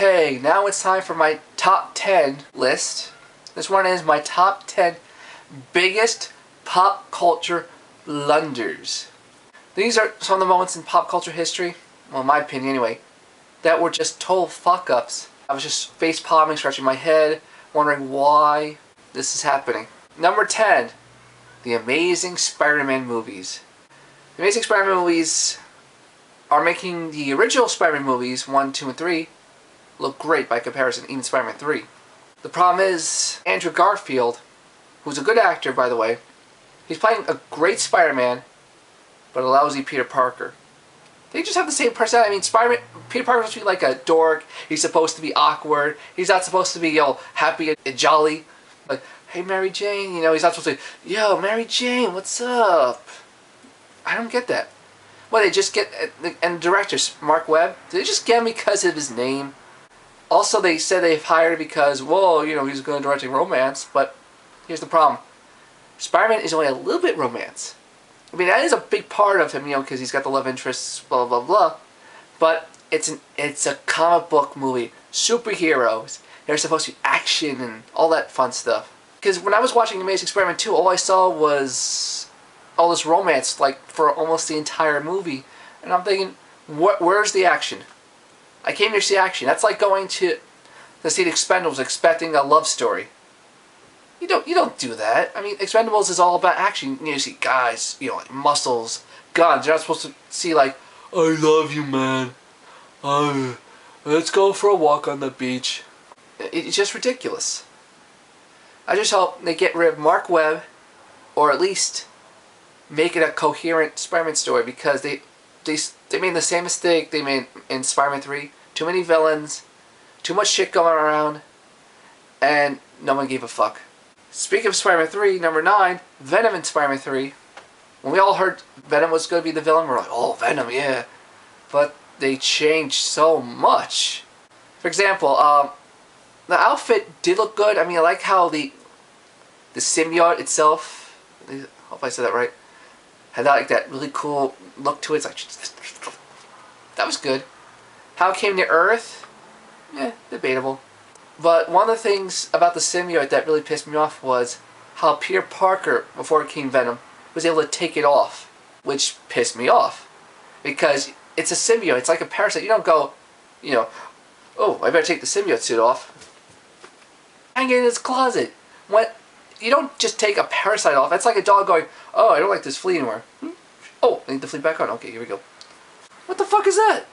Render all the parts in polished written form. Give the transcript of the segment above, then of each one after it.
Okay, now it's time for my top 10 list. This one is my top 10 biggest pop culture blunders. These are some of the moments in pop culture history, well in my opinion anyway, that were just total fuck-ups. I was just face-palming, scratching my head, wondering why this is happening. Number 10, the Amazing Spider-Man movies. The Amazing Spider-Man movies are making the original Spider-Man movies, 1, 2, and 3, look great by comparison, even Spider-Man 3. The problem is, Andrew Garfield, who's a good actor by the way, he's playing a great Spider-Man, but a lousy Peter Parker. They just have the same personality. I mean, Peter Parker's supposed to be like a dork, he's supposed to be awkward, he's not supposed to be, happy and jolly. Like, hey Mary Jane, he's not supposed to say, yo, Mary Jane, what's up? I don't get that. Well, they just get, and the directors, Mark Webb, did they just get him because of his name? Also, they said they've hired him because, whoa, he's going to direct a romance, but here's the problem. Spider-Man is only a little bit romance. I mean, that is a big part of him, because he's got the love interests, blah, blah, blah. But it's a comic book movie. Superheroes. There's supposed to be action and all that fun stuff. Because when I was watching Amazing Spider-Man 2, all I saw was all this romance, like, for almost the entire movie. And I'm thinking, where's the action? I came here to see action. That's like going to see the Expendables expecting a love story. You don't do that. I mean, Expendables is all about action. You see guys, like muscles, guns. You're not supposed to see like, I love you, man. Let's go for a walk on the beach. It's just ridiculous. I just hope they get rid of Mark Webb, or at least make it a coherent Spider-Man story, because they made the same mistake they made in Spider-Man 3. Too many villains, too much shit going around, and no one gave a fuck. Speaking of Spider-Man 3, number 9, Venom in Spider-Man 3. When we all heard Venom was going to be the villain, we're like, oh, Venom, yeah. But they changed so much. For example, the outfit did look good. I mean, I like how the symbiote itself, I hope I said that right, had that really cool look to it. It's like, that was good. How it came to Earth, debatable. But one of the things about the symbiote that really pissed me off was how Peter Parker, before it became Venom, was able to take it off, which pissed me off. Because it's a symbiote, it's like a parasite. You don't go, oh, I better take the symbiote suit off. Hang it in his closet. You don't just take a parasite off. That's like a dog going, oh, I don't like this flea anymore. Oh, I need the flea back on. Okay, here we go. What the fuck is that?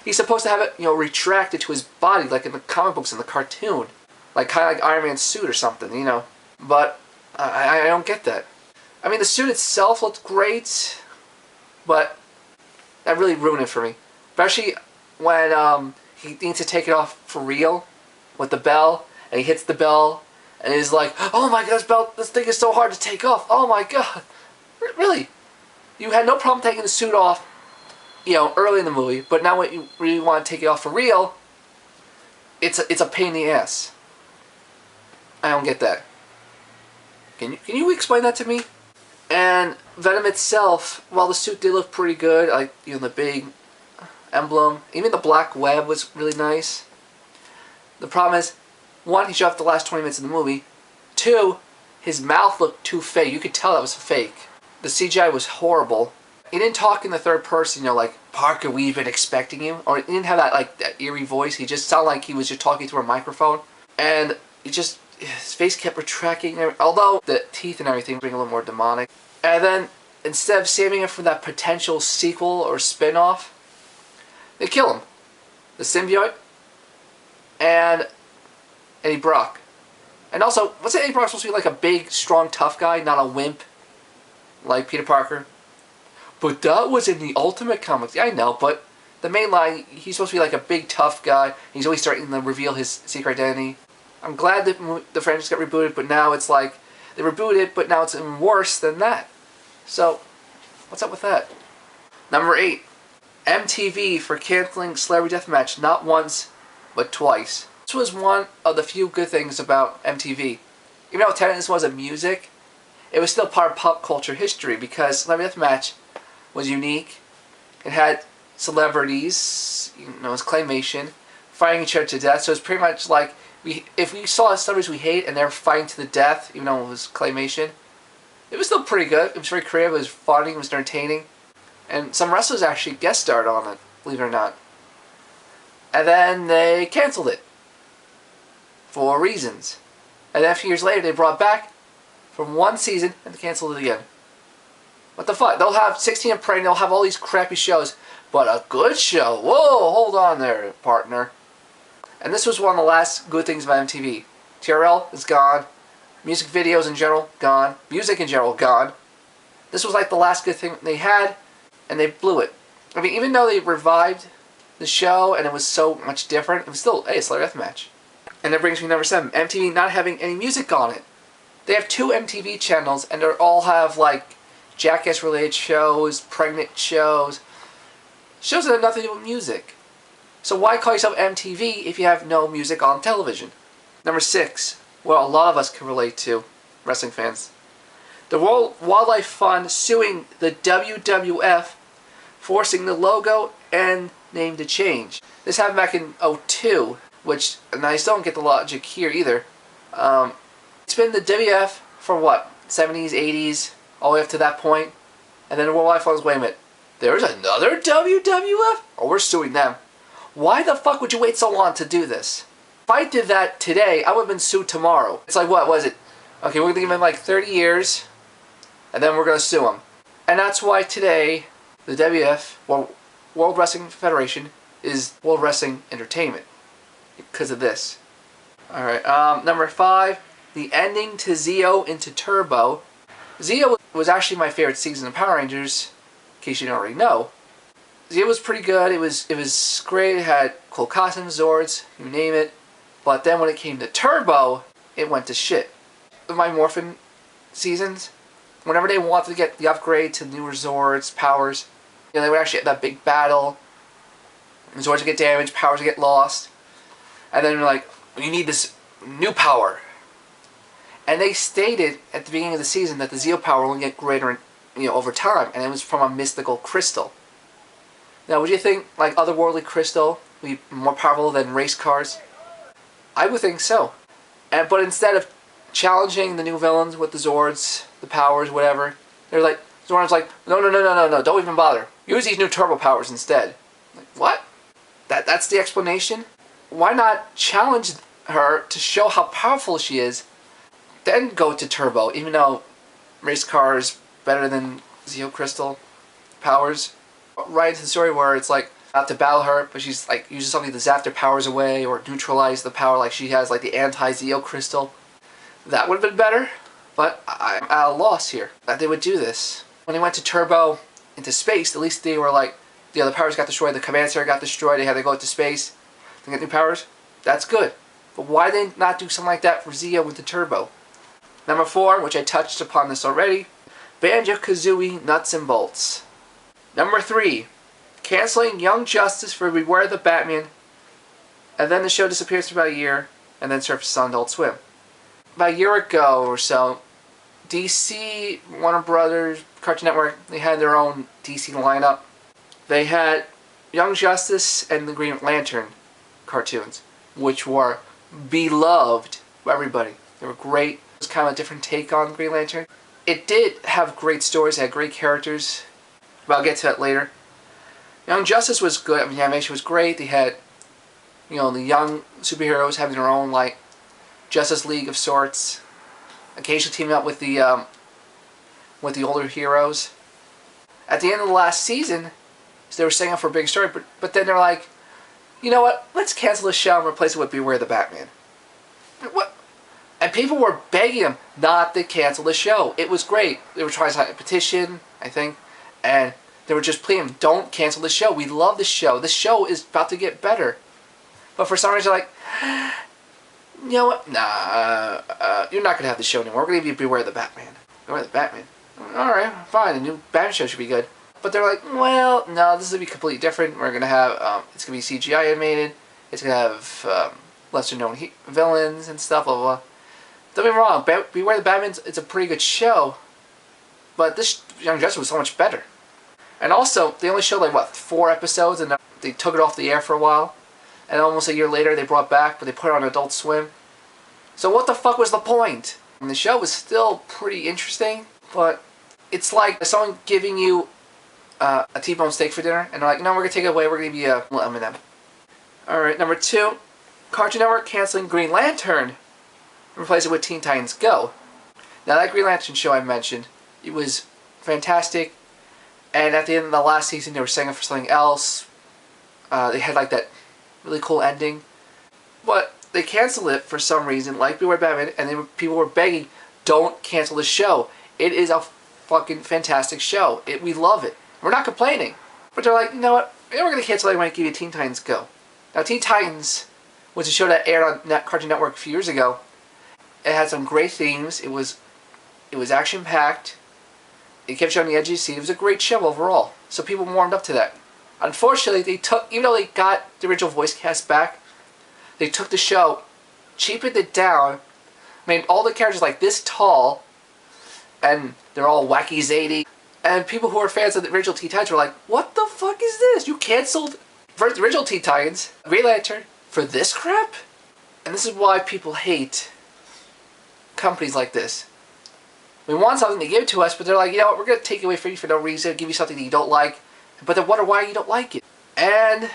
He's supposed to have it, retracted to his body, like in the comic books and the cartoon. Like, kind of like Iron Man's suit or something, But I don't get that. I mean, the suit itself looked great, but that really ruined it for me. Especially when he needs to take it off for real with the bell, and he hits the bell, and he's like, oh my god, this thing is so hard to take off. Oh my god. Really? You had no problem taking the suit off, early in the movie, but now when you really want to take it off for real, it's a pain in the ass. I don't get that. Can you explain that to me? And Venom itself, while the suit did look pretty good, like the big emblem, even the black web was really nice. The problem is, 1, he showed up the last 20 minutes of the movie. 2, his mouth looked too fake. You could tell that was fake. The CGI was horrible. He didn't talk in the third person, like, Parker, we've been expecting you. Or he didn't have that eerie voice. He just sounded like he was just talking through a microphone. And his face kept retracting. Although the teeth and everything being a little more demonic. And then, instead of saving him for that potential sequel or spin-off, they kill him. The symbiote and Eddie Brock. And also, wasn't Eddie Brock supposed to be like a big, strong, tough guy, not a wimp like Peter Parker? But that was in the Ultimate Comics. Yeah, I know, but the main line, he's supposed to be like a big, tough guy. He's always starting to reveal his secret identity. I'm glad that the franchise got rebooted, but now it's like, they rebooted, but now it's even worse than that. So, what's up with that? Number 8. MTV for canceling Celebrity Deathmatch not once, but twice. This was one of the few good things about MTV. Even though technically this wasn't music, it was still part of pop culture history because Celebrity Deathmatch was unique. It had celebrities, it was claymation, fighting each other to death. So it's pretty much like if we saw celebrities we hate and they're fighting to the death, even though it was claymation, it was still pretty good. It was very creative. It was funny. It was entertaining, and some wrestlers actually guest starred on it, believe it or not. And then they canceled it for reasons. And then a few years later, they brought it back from one season and they canceled it again. What the fuck? They'll have 16 and Pregnant. They'll have all these crappy shows, but a good show. Whoa, hold on there, partner. And this was one of the last good things about MTV. TRL is gone. Music videos in general, gone. Music in general, gone. This was like the last good thing they had, and they blew it. I mean, even though they revived the show and it was so much different, it was still, hey, it's like Deathmatch. And that brings me to number 7. MTV not having any music on it. They have 2 MTV channels, and they all have like Jackass-related shows, pregnant shows, shows that have nothing to do with music. So why call yourself MTV if you have no music on television? Number 6, well, a lot of us can relate to, wrestling fans. The World Wildlife Fund suing the WWF, forcing the logo and name to change. This happened back in 2002, which, and I still don't get the logic here either. It's been the WWF for what, 70s, 80s, all the way up to that point, and then the World Wildlife Fund was, wait a minute, there's another WWF? Oh, we're suing them. Why the fuck would you wait so long to do this? If I did that today, I would have been sued tomorrow. It's like, what was it? Okay, we're going to give them like 30 years, and then we're going to sue them. And that's why today, the WWF, World Wrestling Federation, is World Wrestling Entertainment. Because of this. Alright, number 5, the ending to Zeo into Turbo. Zeo was actually my favorite season of Power Rangers, in case you don't already know. Zeo was pretty good, it was great, it had cool costumes, Zords, you name it. But then when it came to Turbo, it went to shit. My Morphin seasons, whenever they wanted to get the upgrade to newer Zords, powers, you know, they would actually have that big battle. Zords would get damaged, powers would get lost. And then they're like, you need this new power. And they stated at the beginning of the season that the Zeo power will get greater, over time, and it was from a mystical crystal. Now, would you think like otherworldly crystal would be more powerful than race cars? I would think so. But instead of challenging the new villains with the Zords, the powers, whatever, they're like, Zord's like, no, don't even bother. Use these new turbo powers instead. Like, what? That's the explanation? Why not challenge her to show how powerful she is, then go to Turbo, even though race car is better than Zeo Crystal powers? Right into the story where it's like, not to battle her, but she's like uses something to zap their powers away or neutralize the power, like she has like the anti-Zeo Crystal. That would have been better, but I'm at a loss here that they would do this. When they went to Turbo into space, at least they were like, the other powers got destroyed, the command center got destroyed, they had to go into space to get new powers. That's good. But why did they not do something like that for Zeo with the Turbo? Number 4, which I touched upon this already, Banjo Kazooie Nuts and Bolts. Number 3, canceling Young Justice for Beware the Batman, and then the show disappears for about a year, and then surfaces on Adult Swim. About a year ago or so, DC, Warner Brothers, Cartoon Network, they had their own DC lineup. They had Young Justice and the Green Lantern cartoons, which were beloved by everybody. They were great. It was kind of a different take on Green Lantern. It did have great stories, it had great characters, but I'll get to that later. Young Justice was good. I mean, the animation was great. They had, the young superheroes having their own, like, Justice League of sorts, occasionally teaming up with the older heroes. At the end of the last season, they were setting up for a big story, but then they're like, you know what, let's cancel the show and replace it with Beware the Batman. What? And people were begging them not to cancel the show. It was great. They were trying to sign a petition, I think, and they were just pleading, don't cancel the show. We love the show. The show is about to get better. But for some reason, they're like, you know what? Nah, you're not going to have the show anymore. We're going to give you Beware the Batman. Beware the Batman. Alright, fine. The new Batman show should be good. But they're like, well, no, this is going to be completely different. We're going to have, it's going to be CGI animated. It's going to have lesser known villains and stuff, blah, blah, blah. Don't get me wrong, Beware the Batman, it's a pretty good show. But this Young Justice was so much better. And also, they only showed like, what, 4 episodes, and they took it off the air for a while. and almost a year later they brought back, but they put it on Adult Swim. So what the fuck was the point? And the show was still pretty interesting, but it's like someone giving you a T-bone steak for dinner, and they're like, no, we're going to take it away, we're going to give you a little M&M. Alright, number 2, Cartoon Network canceling Green Lantern and replacing it with Teen Titans Go. Now that Green Lantern show I mentioned, it was fantastic, and at the end of the last season they were setting up for something else. They had like that really cool ending, but they canceled it for some reason, like we were Batman, and people were begging, don't cancel the show. It is a fucking fantastic show. We love it. We're not complaining. But they're like, you know what? Maybe we're going to cancel it when I give you Teen Titans Go. Now, Teen Titans was a show that aired on Cartoon Network a few years ago. It had some great themes. It was action-packed. It kept you on the edge of your seat. It was a great show overall. So people warmed up to that. Unfortunately, even though they got the original voice cast back, they took the show, cheapened it down, made all the characters like this tall, and they're all wacky zany. And people who are fans of the original Teen Titans were like, what the fuck is this? You canceled the original Teen Titans, Green Lantern, for this crap? And this is why people hate companies like this. We want something to give to us, but they're like, you know what, we're going to take it away from you for no reason, give you something that you don't like, but then wonder why you don't like it. And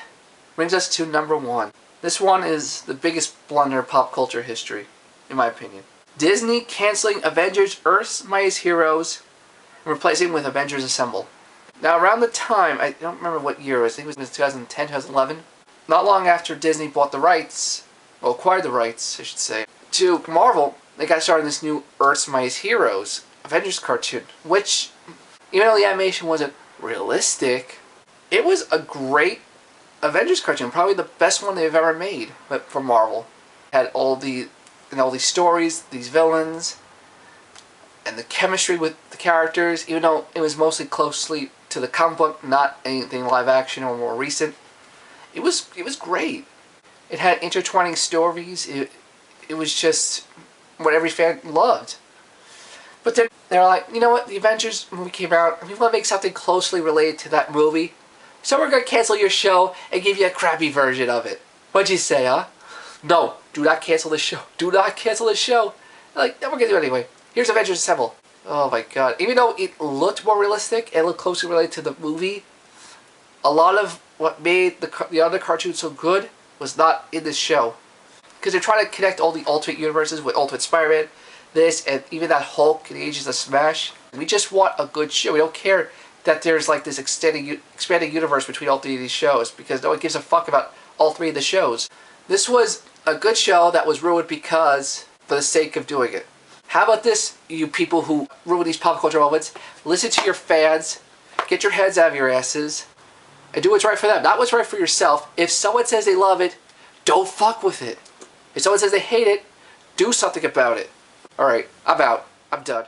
brings us to number 1. This one is the biggest blunder in pop culture history, in my opinion. Disney canceling Avengers Earth's Mightiest Heroes and replacing it with Avengers Assemble. Now around the time, I don't remember what year it was, I think it was 2010, 2011. Not long after Disney bought the rights, well acquired the rights, I should say, to Marvel, they got started this new Earth's Mightiest Heroes Avengers cartoon, which, even though the animation wasn't realistic, it was a great Avengers cartoon, probably the best one they've ever made for Marvel. It had all these stories, these villains, and the chemistry with the characters, even though it was mostly closely to the comic book, not anything live action or more recent. It was great. It had intertwining stories. It was just what every fan loved. But then they were like, you know what, the Avengers movie came out, and we want to make something closely related to that movie, so we're going to cancel your show and give you a crappy version of it. What'd you say, huh? No, do not cancel the show. Do not cancel the show. They're like, no, we're going to do it anyway. Here's Avengers Assemble. Oh my god. Even though it looked more realistic and looked closely related to the movie, a lot of what made the other cartoons so good was not in this show. Because they're trying to connect all the alternate universes with Ultimate Spider-Man, this, and even that Hulk and Agents of Smash. We just want a good show. We don't care that there's like this expanding universe between all 3 of these shows, because no one gives a fuck about all 3 of the shows. This was a good show that was ruined because, for the sake of doing it. How about this, you people who ruin these pop culture moments? Listen to your fans, get your heads out of your asses, and do what's right for them, not what's right for yourself. If someone says they love it, don't fuck with it. If someone says they hate it, do something about it. Alright, I'm out. I'm done.